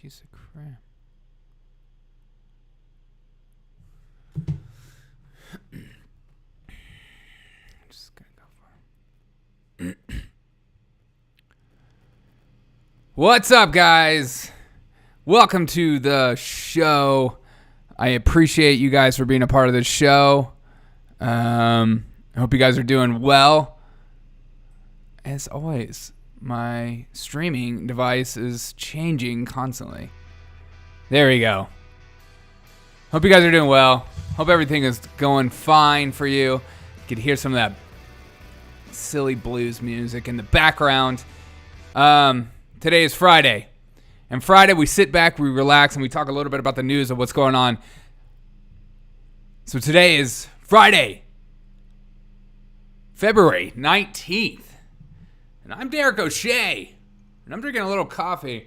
piece of crap. Just gonna go for it. What's up, guys? Welcome to the show. I appreciate you guys for being a part of this show. I hope you guys are doing well. As always, my streaming device is changing constantly. There we go. Hope you guys are doing well. Hope everything is going fine for you. You could hear some of that silly blues music in the background. Today is Friday. And Friday, we sit back, we relax, and we talk a little bit about the news of what's going on. So today is Friday, February 19th. And I'm Derek O'Shea. And I'm drinking a little coffee.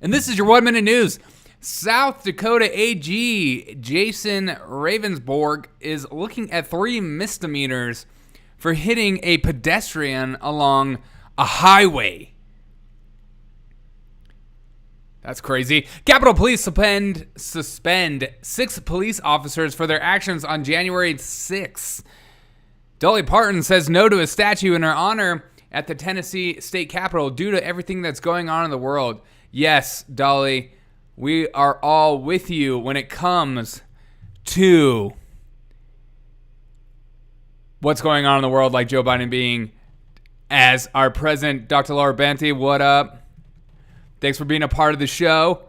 And this is your 1 Minute News. South Dakota AG Jason Ravensborg is looking at 3 misdemeanors for hitting a pedestrian along a highway. That's crazy. Capitol Police suspend 6 police officers for their actions on January 6th. Dolly Parton says no to a statue in her honor at the Tennessee State Capitol due to everything that's going on in the world. Yes, Dolly, we are all with you when it comes to what's going on in the world, like Joe Biden being as our president. Dr. Laura Banty, what up? Thanks for being a part of the show.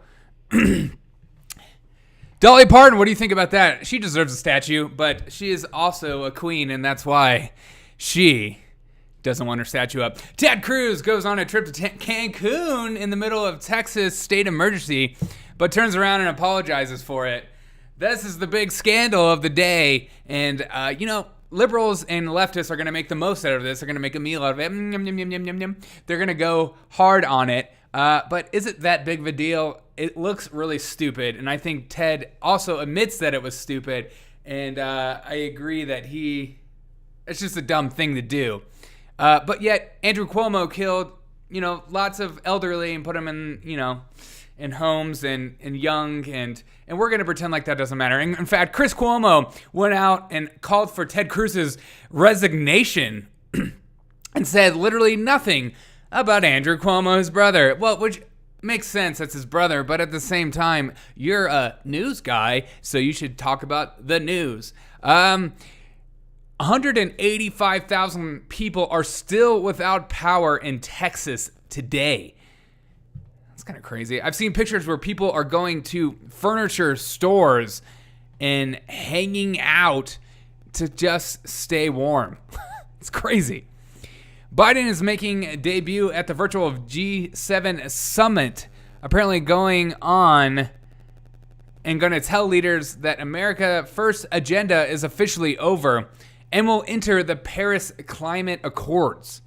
Dolly Parton, what do you think about that? She deserves a statue, but she is also a queen, and that's why she doesn't want her statue up. Ted Cruz goes on a trip to Cancun in the middle of Texas state emergency, but turns around and apologizes for it. This is the big scandal of the day, and, liberals and leftists are going to make the most out of this. They're going to make a meal out of it. They're going to go hard on it. But is it that big of a deal? It looks really stupid, and I think Ted also admits that it was stupid, and I agree that it's just a dumb thing to do. But yet, Andrew Cuomo killed, lots of elderly and put them in homes and young, and we're going to pretend like that doesn't matter. In fact, Chris Cuomo went out and called for Ted Cruz's resignation and said literally nothing about Andrew Cuomo's brother. Well, which makes sense, that's his brother, but at the same time, you're a news guy, so you should talk about the news. 185,000 people are still without power in Texas today. That's kind of crazy. I've seen pictures where people are going to furniture stores and hanging out to just stay warm. It's crazy. Biden is making a debut at the virtual G7 summit, apparently going on and going to tell leaders that America First agenda is officially over and will enter the Paris Climate Accords.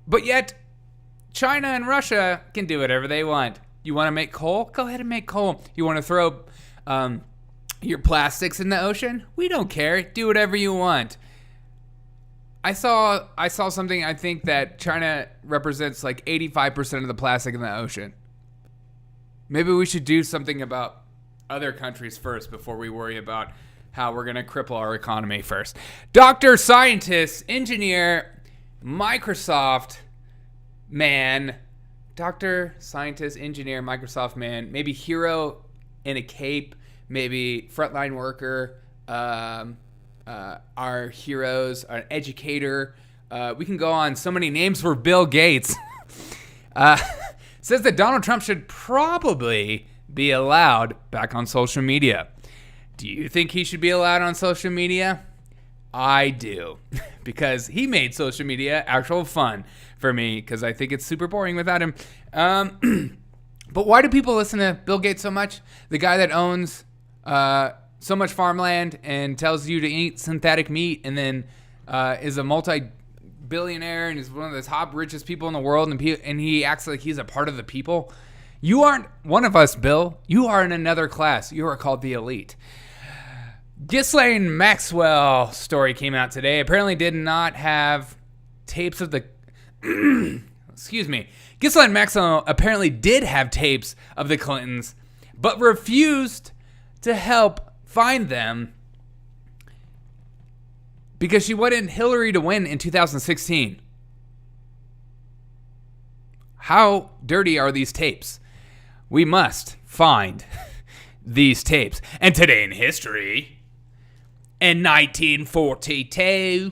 But yet, China and Russia can do whatever they want. You want to make coal? Go ahead and make coal. You want to throw your plastics in the ocean? We don't care. Do whatever you want. I saw something. I think that China represents like 85% of the plastic in the ocean. Maybe we should do something about other countries first before we worry about how we're going to cripple our economy first. Doctor, scientist, engineer, Microsoft man. Doctor, scientist, engineer, Microsoft man. Maybe hero in a cape. Maybe frontline worker. Our heroes, our educator. We can go on. So many names for Bill Gates. Says that Donald Trump should probably be allowed back on social media. Do you think he should be allowed on social media? I do. Because he made social media actual fun for me, because I think it's super boring without him. But why do people listen to Bill Gates so much? The guy that owns so much farmland and tells you to eat synthetic meat, and then is a multi-billionaire and is one of the top richest people in the world, and he acts like he's a part of the people. You aren't one of us, Bill. You are in another class. You are called the elite. Ghislaine Maxwell story came out today. Apparently did not have tapes of the Ghislaine Maxwell apparently did have tapes of the Clintons, but refused to help find them because she wanted Hillary to win in 2016. How dirty are these tapes? We must find these tapes. And today in history, in 1942,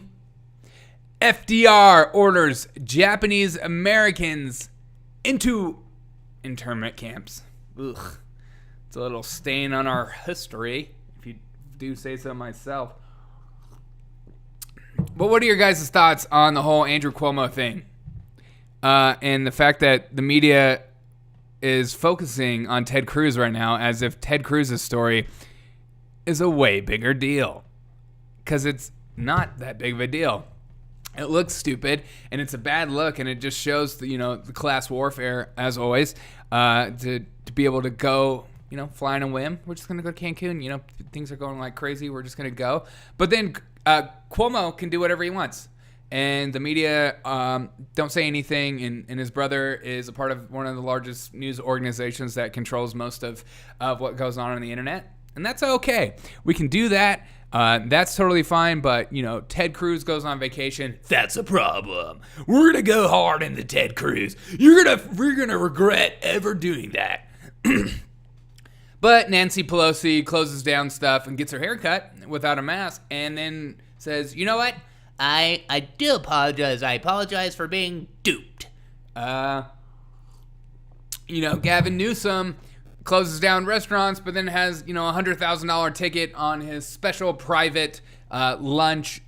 FDR orders Japanese Americans into internment camps. Ugh. It's a little stain on our history, if you do say so myself. But what are your guys' thoughts on the whole Andrew Cuomo thing? And the fact that the media is focusing on Ted Cruz right now as if Ted Cruz's story is a way bigger deal. Because it's not that big of a deal. It looks stupid, and it's a bad look, and it just shows the, the class warfare, as always, to be able to go, fly on a whim. We're just going to go to Cancun. Things are going like crazy. We're just going to go. But then Cuomo can do whatever he wants. And the media don't say anything, and his brother is a part of one of the largest news organizations that controls most of what goes on the internet. And that's okay. We can do that. That's totally fine, but, Ted Cruz goes on vacation. That's a problem. We're going to go hard into Ted Cruz. We're going to regret ever doing that. But Nancy Pelosi closes down stuff and gets her hair cut without a mask and then says, you know what? I do apologize. I apologize for being duped. Gavin Newsom closes down restaurants, but then has, a $100,000 ticket on his special private lunch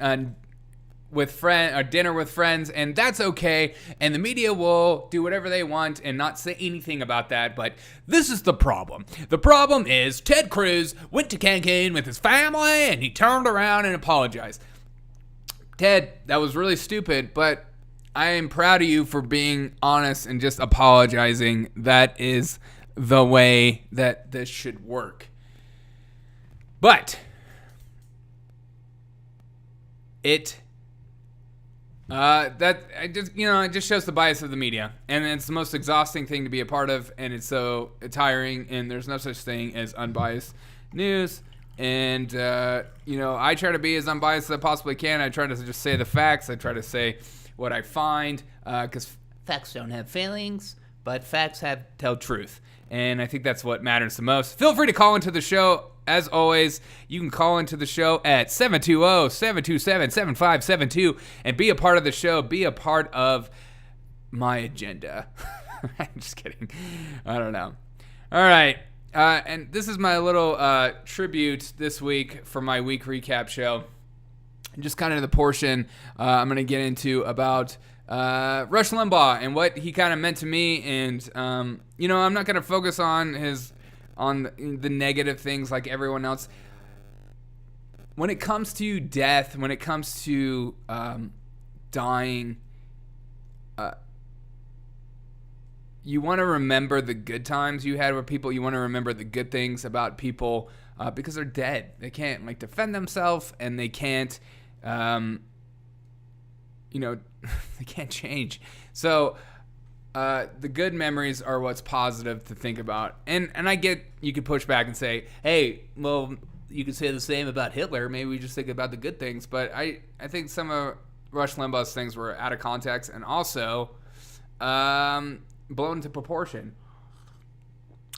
with dinner with friends, and that's okay. And the media will do whatever they want and not say anything about that. But this is the problem. The problem is Ted Cruz went to Cancun with his family, and he turned around and apologized. Ted, that was really stupid, but I am proud of you for being honest and just apologizing. That is the way that this should work. But it just shows the bias of the media, and it's the most exhausting thing to be a part of, and it's so tiring, and there's no such thing as unbiased news. And, I try to be as unbiased as I possibly can. I try to just say the facts. I try to say what I find, because facts don't have feelings, but facts tell truth. And I think that's what matters the most. Feel free to call into the show. As always, you can call into the show at 720-727-7572 and be a part of the show. Be a part of my agenda. I'm just kidding. I don't know. All right. And this is my little tribute this week for my week recap show. Just kind of the portion I'm going to get into about Rush Limbaugh and what he kind of meant to me. And, I'm not going to focus on the negative things like everyone else. When it comes to death, when it comes to dying, you want to remember the good times you had with people. You want to remember the good things about people because they're dead. They can't defend themselves, and they can't, they can't change. So the good memories are what's positive to think about. And I get you could push back and say, hey, well, you could say the same about Hitler. Maybe we just think about the good things. But I think some of Rush Limbaugh's things were out of context and also blown into proportion.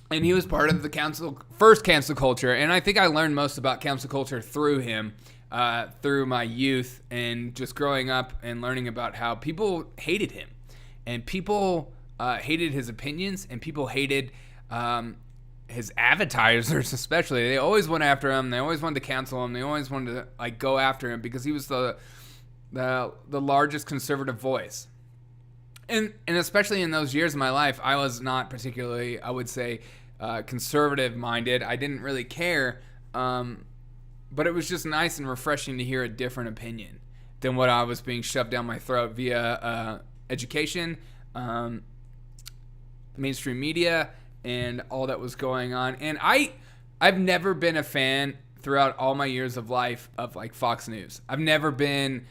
And he was part of the first cancel culture. And I think I learned most about cancel culture through him, through my youth and just growing up and learning about how people hated him. And people hated his opinions, and people hated his advertisers especially. They always went after him. They always wanted to cancel him. They always wanted to go after him because he was the largest conservative voice. And especially in those years of my life, I was not particularly, I would say, conservative-minded. I didn't really care, but it was just nice and refreshing to hear a different opinion than what I was being shoved down my throat via education, mainstream media, and all that was going on. And I've never been a fan throughout all my years of life of Fox News. I've never been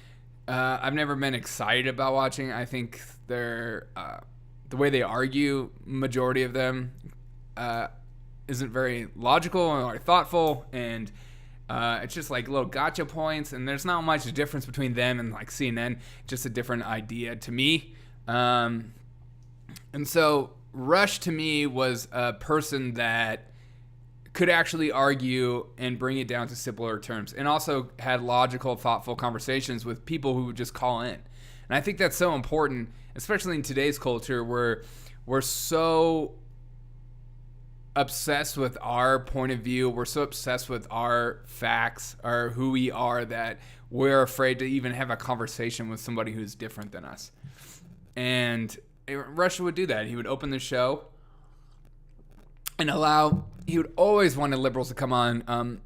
I've never been excited about watching. I think they're the way they argue, majority of them isn't very logical or thoughtful, and it's just like little gotcha points, and there's not much difference between them and like CNN, just a different idea to me. And so Rush to me was a person that could actually argue and bring it down to simpler terms, and also had logical, thoughtful conversations with people who would just call in. And I think that's so important, especially in today's culture where we're so obsessed with our point of view. We're so obsessed with our facts or who we are that we're afraid to even have a conversation with somebody who's different than us. And Rush would do that. He would open the show and he would always want the liberals to come on,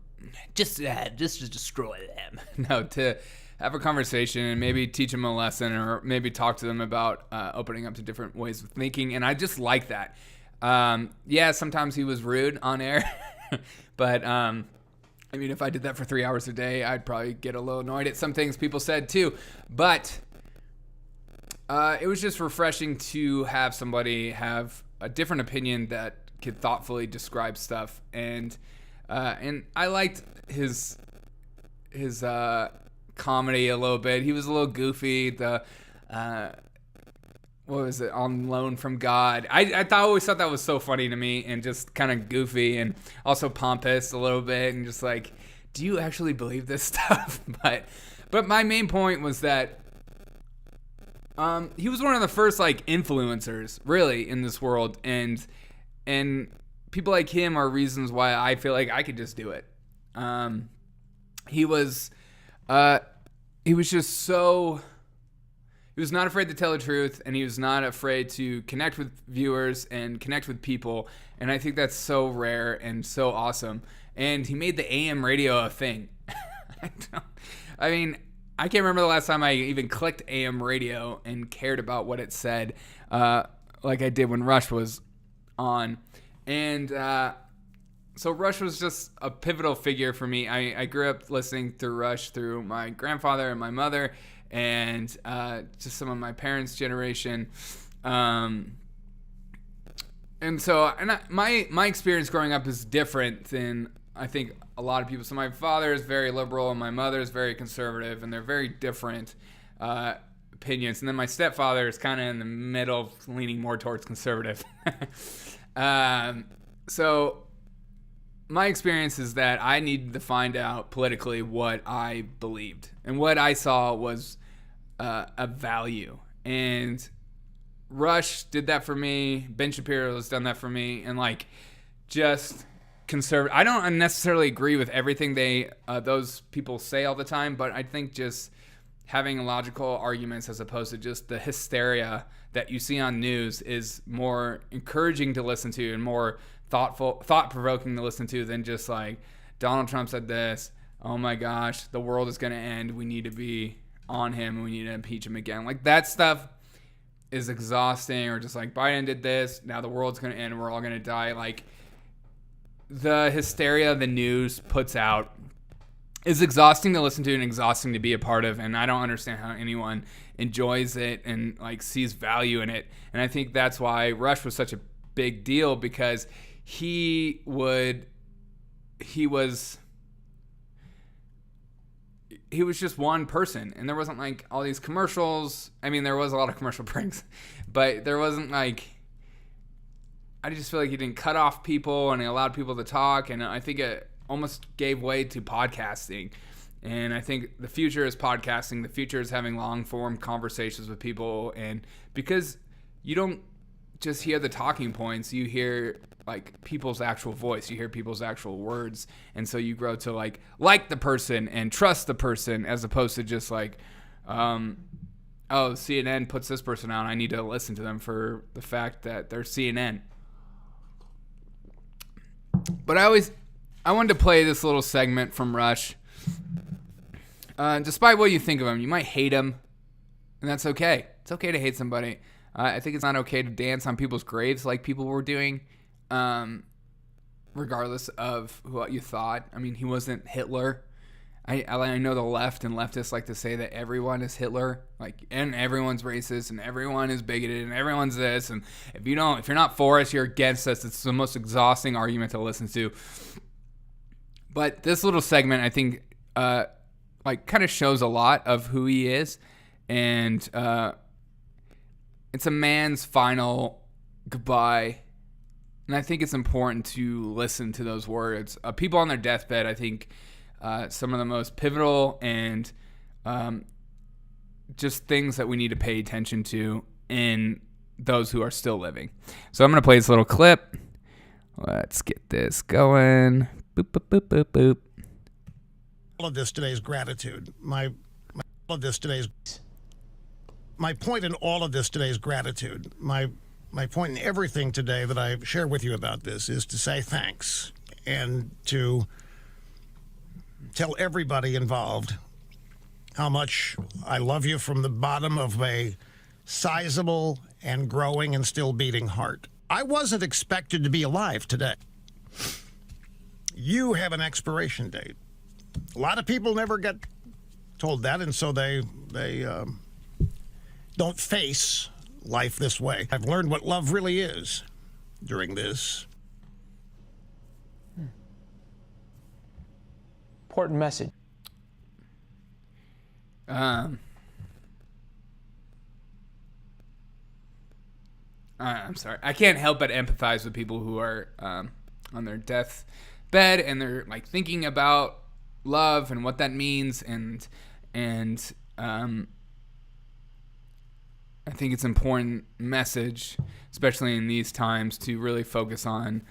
just to destroy them. No, to have a conversation and maybe teach them a lesson, or maybe talk to them about opening up to different ways of thinking. And I just like that. Yeah, sometimes he was rude on air, but I mean, if I did that for 3 hours a day, I'd probably get a little annoyed at some things people said too. But it was just refreshing to have somebody have a different opinion that could thoughtfully describe stuff, and I liked his comedy a little bit. He was a little goofy. The what was it, On Loan from God? I always thought that was so funny to me, and just kind of goofy, and also pompous a little bit, and just like, do you actually believe this stuff? But my main point was that he was one of the first like influencers really in this world, and people like him are reasons why I feel like I could just do it. He was just so. He was not afraid to tell the truth, and he was not afraid to connect with viewers and connect with people. And I think that's so rare and so awesome. And he made the AM radio a thing. I mean, I can't remember the last time I even clicked AM radio and cared about what it said, like I did when Rush was on. And so Rush was just a pivotal figure for me. I grew up listening to Rush through my grandfather and my mother, and just some of my parents' generation. And so my experience growing up is different than I think a lot of people. So my father is very liberal and my mother is very conservative, and they're very different opinions. And then my stepfather is kind of in the middle, leaning more towards conservative. So my experience is that I needed to find out politically what I believed, and what I saw was a value. And Rush did that for me. Ben Shapiro has done that for me. And like, just conservative. I don't necessarily agree with everything those people say all the time, but I think just having logical arguments as opposed to just the hysteria that you see on news is more encouraging to listen to and more thought-provoking to listen to than just like, Donald Trump said this, oh my gosh, the world is going to end, we need to be on him, we need to impeach him again. Like, that stuff is exhausting. Or just like, Biden did this, now the world's going to end, we're all going to die. Like, the hysteria the news puts out is exhausting to listen to and exhausting to be a part of, and I don't understand how anyone enjoys it and like sees value in it. And I think that's why Rush was such a big deal, because he was just one person, and there wasn't like all these commercials. I mean, there was a lot of commercial breaks, but there wasn't like, I just feel like he didn't cut off people and he allowed people to talk. And I think it almost gave way to podcasting. And I think the future is podcasting. The future is having long form conversations with people. And because you don't just hear the talking points, you hear like people's actual voice, you hear people's actual words. And so you grow to like the person and trust the person, as opposed to just like, oh, CNN puts this person out, I need to listen to them for the fact that they're CNN. But I wanted to play this little segment from Rush. Despite what you think of him, you might hate him, and that's okay. It's okay to hate somebody. I think it's not okay to dance on people's graves like people were doing, regardless of what you thought. I mean, he wasn't Hitler. I know the left and leftists like to say that everyone is Hitler, and everyone's racist, and everyone is bigoted, and everyone's this, and if you're not for us, you're against us. It's the most exhausting argument to listen to. But this little segment, I think, kind of shows a lot of who he is, and it's a man's final goodbye. And I think it's important to listen to those words. People on their deathbed, I think, some of the most pivotal and just things that we need to pay attention to in those who are still living. So I'm going to play this little clip. Let's get this going. Boop, boop, boop, boop, boop. All of this today is gratitude. My point in all of this today is gratitude. My point in everything today that I share with you about this is to say thanks and to tell everybody involved how much I love you from the bottom of a sizable and growing and still beating heart. I wasn't expected to be alive today. You have an expiration date. A lot of people never get told that, and so they don't face life this way. I've learned what love really is during this. Important message. I'm sorry. I can't help but empathize with people who are on their deathbed and they're thinking about love and what that means, and I think it's an important message, especially in these times, to really focus on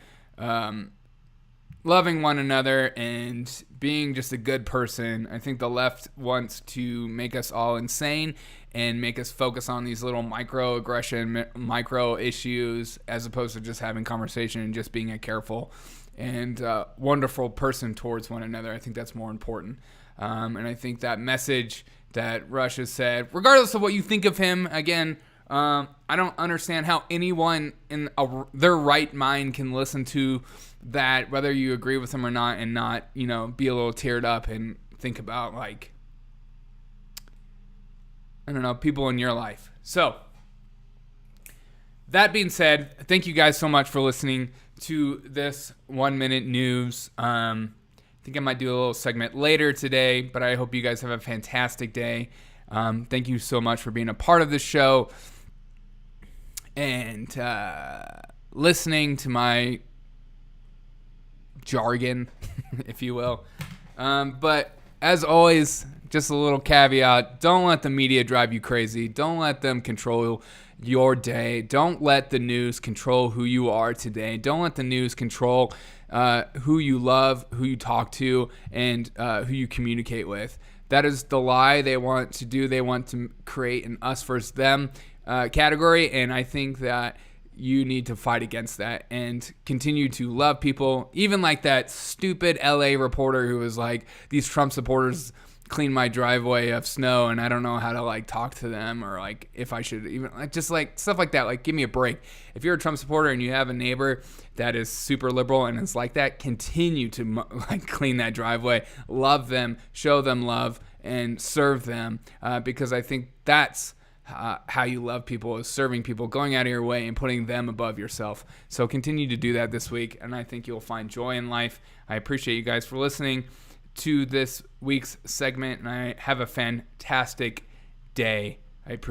loving one another and being just a good person. I think the left wants to make us all insane and make us focus on these little microaggression, micro issues, as opposed to just having conversation and just being a careful and wonderful person towards one another. I think that's more important. And I think that message that Rush has said, regardless of what you think of him, again, I don't understand how anyone in their right mind can listen to that, whether you agree with him or not, and not, be a little teared up and think about, people in your life. So, that being said, thank you guys so much for listening to this 1 Minute News. I think I might do a little segment later today, but I hope you guys have a fantastic day. Thank you so much for being a part of this show and listening to my jargon, if you will. But as always, just a little caveat, don't let the media drive you crazy. Don't let them control your day. Don't let the news control who you are today. Don't let the news control who you love, who you talk to, and who you communicate with. That is the lie they want to do. They want to create an us versus them category, and I think that you need to fight against that and continue to love people, even like that stupid LA reporter who was like, these Trump supporters clean my driveway of snow and I don't know how to talk to them, or if I should even just stuff like that. Give me a break. If you're a Trump supporter and you have a neighbor that is super liberal and it's like that, continue to clean that driveway, love them, show them love, and serve them, because I think that's how you love people, is serving people, going out of your way and putting them above yourself. So continue to do that this week, and I think you'll find joy in life. I appreciate you guys for listening to this week's segment, and I have a fantastic day. I appreciate